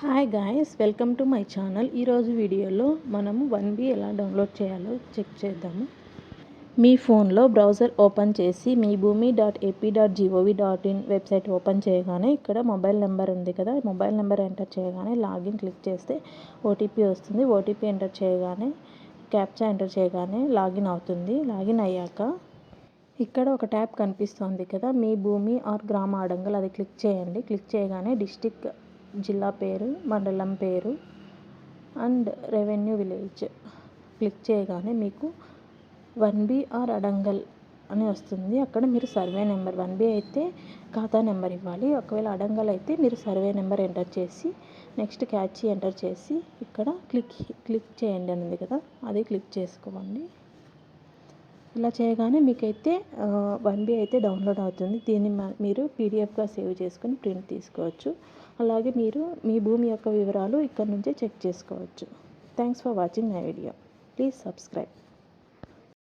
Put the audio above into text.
Hi guys, welcome to my channel. ఈరోజు వీడియోలో మనము 1B ఎలా డౌన్లోడ్ చేయాలో చెక్ చేద్దాము. మీ ఫోన్లో బ్రౌజర్ ఓపెన్ చేసి మీ bhumi.ap.gov.in వెబ్సైట్ ఓపెన్ చేయగానే ఇక్కడ మొబైల్ నెంబర్ ఉంది కదా, మొబైల్ నెంబర్ ఎంటర్ చేయగానే లాగిన్ క్లిక్ చేస్తే ఓటీపీ వస్తుంది. ఓటీపీ ఎంటర్ చేయగానే క్యాప్చా ఎంటర్ చేయగానే లాగిన్ అవుతుంది. లాగిన్ అయ్యాక ఇక్కడ ఒక ట్యాబ్ కనిపిస్తుంది కదా, మీ భూమి ఆర్ గ్రామ అడంగల్, అది క్లిక్ చేయండి. క్లిక్ చేయగానే డిస్టిక్, జిల్లా పేరు, మండలం పేరు అండ్ రెవెన్యూ విలేజ్ క్లిక్ చేయగానే మీకు 1B ఆర్ అడంగల్ అని వస్తుంది. అక్కడ మీరు సర్వే నెంబర్ 1B అయితే ఖాతా నెంబర్ ఇవ్వాలి. ఒకవేళ అడంగల్ అయితే మీరు సర్వే నెంబర్ ఎంటర్ చేసి నెక్స్ట్ క్యాచ్ ఎంటర్ చేసి ఇక్కడ క్లిక్ చేయండి అని ఉంది కదా, అది క్లిక్ చేసుకోండి. ఇలా చేయగానే మీకైతే 1B అయితే డౌన్లోడ్ అవుతుంది. దీన్ని మీరు పీడిఎఫ్గా సేవ్ చేసుకొని ప్రింట్ తీసుకోవచ్చు. అలాగే మీరు మీ భూమి యొక్క వివరాలు ఇక్కడ నుంచే చెక్ చేసుకోవచ్చు. Thanks for watching my video. Please subscribe.